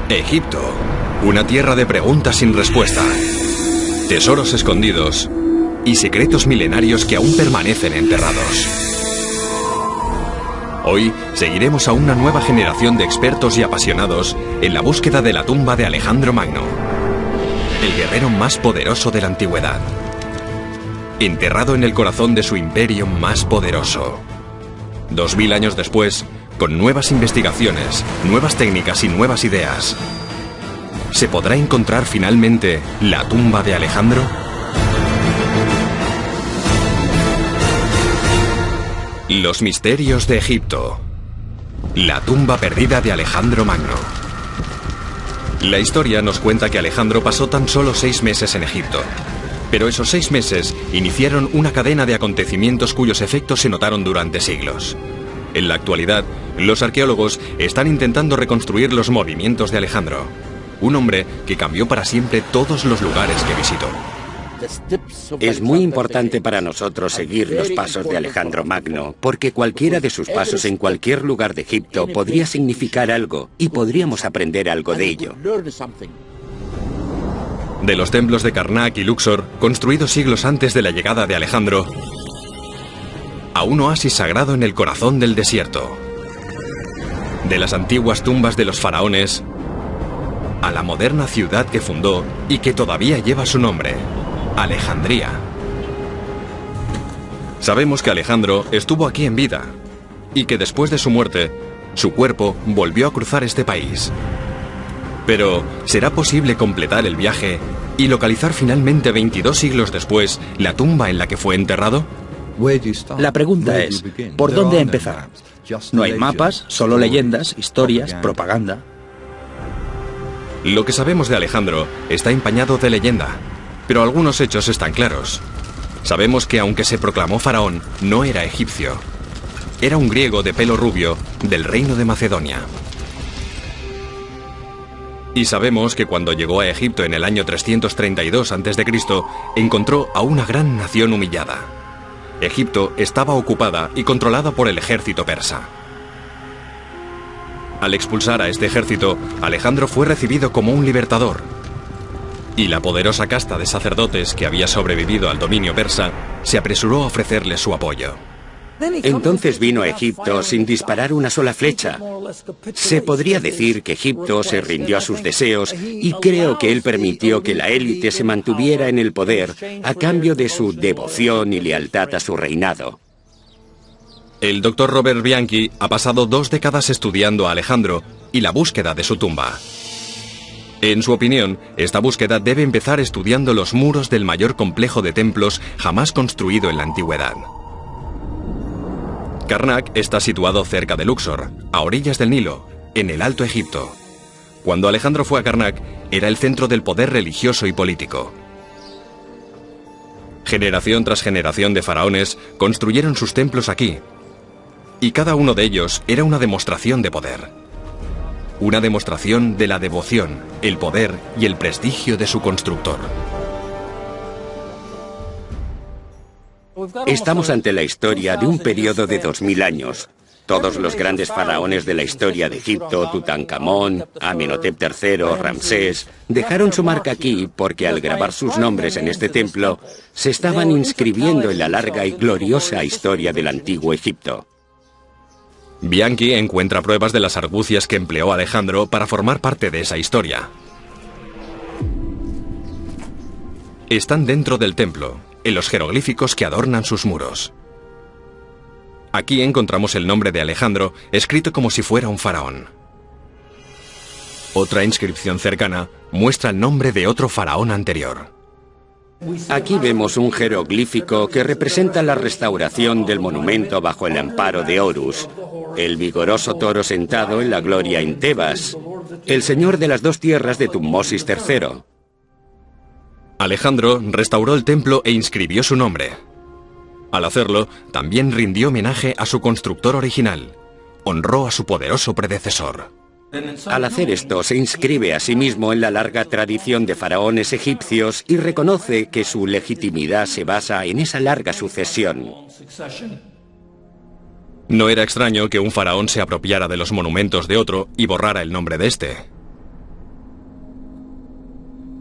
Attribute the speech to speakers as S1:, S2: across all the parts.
S1: Egipto, una tierra de preguntas sin respuesta, tesoros escondidos y secretos milenarios que aún permanecen enterrados. Hoy seguiremos a una nueva generación de expertos y apasionados en la búsqueda de la tumba de Alejandro Magno, el guerrero más poderoso de la antigüedad, enterrado en el corazón de su imperio más poderoso. 2000 años después, con nuevas investigaciones, nuevas técnicas y nuevas ideas, ¿se podrá encontrar finalmente la tumba de Alejandro? Los misterios de Egipto. La tumba perdida de Alejandro Magno. La historia nos cuenta que Alejandro pasó tan solo 6 meses en Egipto. Pero esos 6 meses iniciaron una cadena de acontecimientos cuyos efectos se notaron durante siglos. En la actualidad, los arqueólogos están intentando reconstruir los movimientos de Alejandro, un hombre que cambió para siempre todos los lugares que visitó.
S2: Es muy importante para nosotros seguir los pasos de Alejandro Magno, porque cualquiera de sus pasos en cualquier lugar de Egipto podría significar algo y podríamos aprender algo de ello.
S1: De los templos de Karnak y Luxor, construidos siglos antes de la llegada de Alejandro, a un oasis sagrado en el corazón del desierto. De las antiguas tumbas de los faraones a la moderna ciudad que fundó y que todavía lleva su nombre, Alejandría. Sabemos que Alejandro estuvo aquí en vida y que después de su muerte, su cuerpo volvió a cruzar este país. Pero, ¿será posible completar el viaje y localizar finalmente 22 siglos después la tumba en la que fue enterrado?
S3: La pregunta es, ¿por dónde empezar? No hay mapas, solo leyendas, historias, propaganda.
S1: Lo que sabemos de Alejandro está empañado de leyenda, pero algunos hechos están claros. Sabemos que aunque se proclamó faraón, no era egipcio. Era un griego de pelo rubio del reino de Macedonia. Y sabemos que cuando llegó a Egipto en el año 332 a.C., encontró a una gran nación humillada. Egipto estaba ocupada y controlada por el ejército persa. Al expulsar a este ejército, Alejandro fue recibido como un libertador. Y la poderosa casta de sacerdotes que había sobrevivido al dominio persa se apresuró a ofrecerle su apoyo.
S2: Entonces vino a Egipto sin disparar una sola flecha. Se podría decir que Egipto se rindió a sus deseos y creo que él permitió que la élite se mantuviera en el poder a cambio de su devoción y lealtad a su reinado.
S1: El doctor Robert Bianchi ha pasado 2 décadas estudiando a Alejandro y la búsqueda de su tumba. En su opinión, esta búsqueda debe empezar estudiando los muros del mayor complejo de templos jamás construido en la antigüedad. Karnak está situado cerca de Luxor, a orillas del Nilo, en el Alto Egipto. Cuando Alejandro fue a Karnak, era el centro del poder religioso y político. Generación tras generación de faraones construyeron sus templos aquí, y cada uno de ellos era una demostración de poder. Una demostración de la devoción, el poder y el prestigio de su constructor.
S2: Estamos ante la historia de un periodo de 2000 años. Todos los grandes faraones de la historia de Egipto, Tutankamón, Amenhotep III, Ramsés, dejaron su marca aquí porque al grabar sus nombres en este templo, se estaban inscribiendo en la larga y gloriosa historia del antiguo Egipto.
S1: Bianchi encuentra pruebas de las argucias que empleó Alejandro para formar parte de esa historia. Están dentro del templo, en los jeroglíficos que adornan sus muros. Aquí encontramos el nombre de Alejandro escrito como si fuera un faraón. Otra inscripción cercana muestra el nombre de otro faraón anterior.
S2: Aquí vemos un jeroglífico que representa la restauración del monumento bajo el amparo de Horus, el vigoroso toro sentado en la gloria en Tebas, el señor de las 2 tierras de Tutmosis III.
S1: Alejandro restauró el templo e inscribió su nombre. Al hacerlo, también rindió homenaje a su constructor original. Honró a su poderoso predecesor.
S2: Al hacer esto, se inscribe a sí mismo en la larga tradición de faraones egipcios y reconoce que su legitimidad se basa en esa larga sucesión.
S1: No era extraño que un faraón se apropiara de los monumentos de otro y borrara el nombre de este.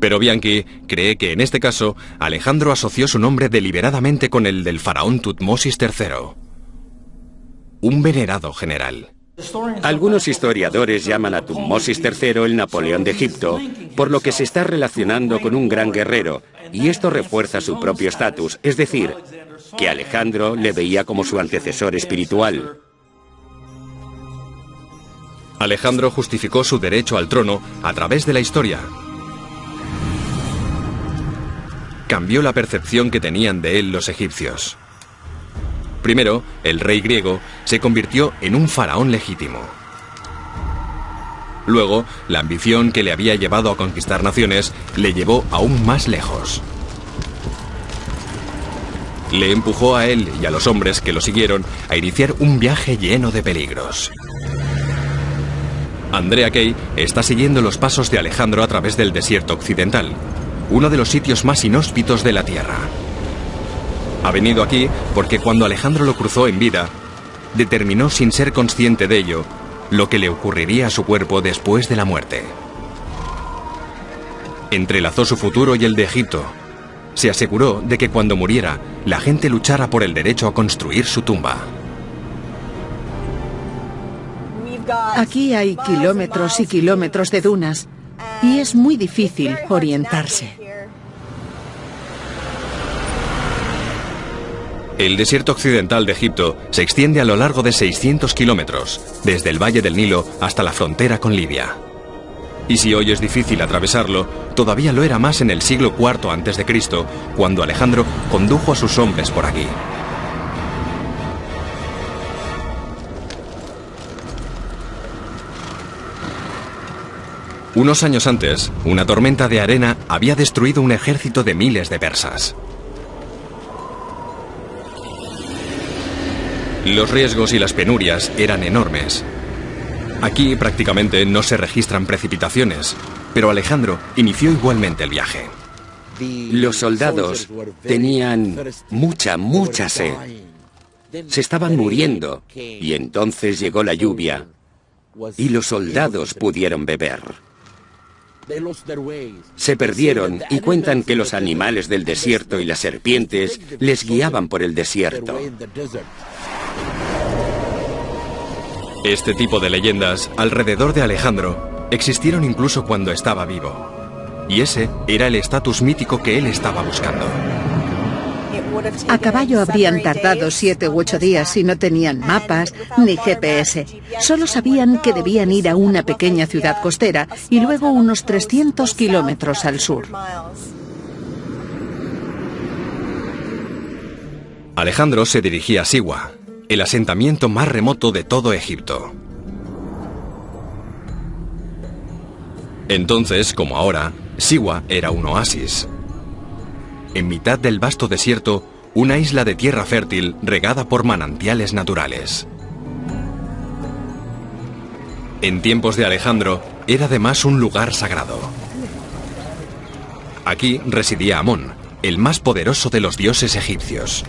S1: Pero Bianchi cree que en este caso Alejandro asoció su nombre deliberadamente con el del faraón Tutmosis III, un venerado general.
S2: Algunos historiadores llaman a Tutmosis III el Napoleón de Egipto, por lo que se está relacionando con un gran guerrero, y esto refuerza su propio estatus, es decir, que Alejandro le veía como su antecesor espiritual.
S1: Alejandro justificó su derecho al trono a través de la historia. Cambió la percepción que tenían de él los egipcios. Primero, el rey griego se convirtió en un faraón legítimo. Luego, la ambición que le había llevado a conquistar naciones le llevó aún más lejos. Le empujó a él y a los hombres que lo siguieron a iniciar un viaje lleno de peligros. Andrea Kay está siguiendo los pasos de Alejandro a través del desierto occidental, uno de los sitios más inhóspitos de la Tierra. Ha venido aquí porque cuando Alejandro lo cruzó en vida, determinó sin ser consciente de ello lo que le ocurriría a su cuerpo después de la muerte. Entrelazó su futuro y el de Egipto. Se aseguró de que cuando muriera, la gente luchara por el derecho a construir su tumba.
S4: Aquí hay kilómetros y kilómetros de dunas y es muy difícil orientarse.
S1: El desierto occidental de Egipto se extiende a lo largo de 600 kilómetros, desde el valle del Nilo hasta la frontera con Libia. Y si hoy es difícil atravesarlo, todavía lo era más en el siglo IV a.C., cuando Alejandro condujo a sus hombres por aquí. Unos años antes, una tormenta de arena había destruido un ejército de miles de persas. Los riesgos y las penurias eran enormes. Aquí prácticamente no se registran precipitaciones, pero Alejandro inició igualmente el viaje.
S2: Los soldados tenían mucha sed. Se estaban muriendo, y entonces llegó la lluvia, y los soldados pudieron beber. Se perdieron y cuentan que los animales del desierto y las serpientes les guiaban por el desierto.
S1: Este tipo de leyendas alrededor de Alejandro existieron incluso cuando estaba vivo. Y ese era el estatus mítico que él estaba buscando.
S4: A caballo habrían tardado 7 u 8 días y no tenían mapas ni GPS. Solo sabían que debían ir a una pequeña ciudad costera y luego unos 300 kilómetros al sur.
S1: Alejandro se dirigía a Siwa, el asentamiento más remoto de todo Egipto. Entonces, como ahora, Siwa era un oasis. En mitad del vasto desierto, una isla de tierra fértil regada por manantiales naturales. En tiempos de Alejandro, era además un lugar sagrado. Aquí residía Amón, el más poderoso de los dioses egipcios.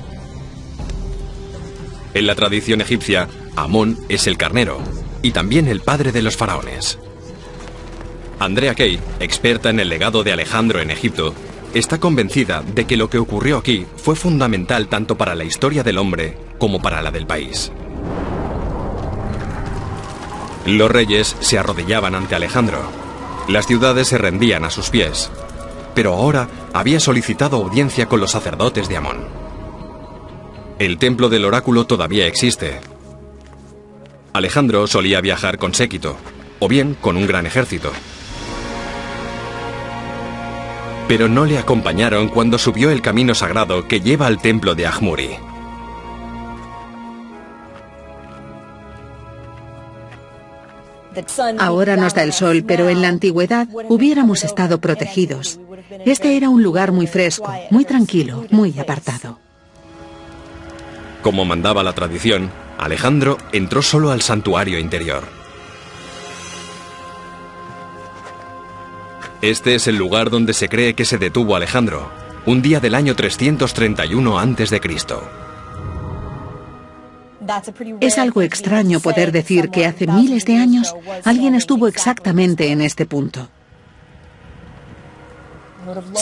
S1: En la tradición egipcia, Amón es el carnero y también el padre de los faraones. Andrea Kay, experta en el legado de Alejandro en Egipto, está convencida de que lo que ocurrió aquí fue fundamental tanto para la historia del hombre como para la del país. Los reyes se arrodillaban ante Alejandro. Las ciudades se rendían a sus pies. Pero ahora había solicitado audiencia con los sacerdotes de Amón. El templo del oráculo todavía existe. Alejandro solía viajar con séquito, o bien con un gran ejército. Pero no le acompañaron cuando subió el camino sagrado que lleva al templo de Ahmuri.
S4: Ahora nos da el sol, pero en la antigüedad hubiéramos estado protegidos. Este era un lugar muy fresco, muy tranquilo, muy apartado.
S1: Como mandaba la tradición, Alejandro entró solo al santuario interior. Este es el lugar donde se cree que se detuvo Alejandro, un día del año 331 a.C.
S4: Es algo extraño poder decir que hace miles de años alguien estuvo exactamente en este punto. Según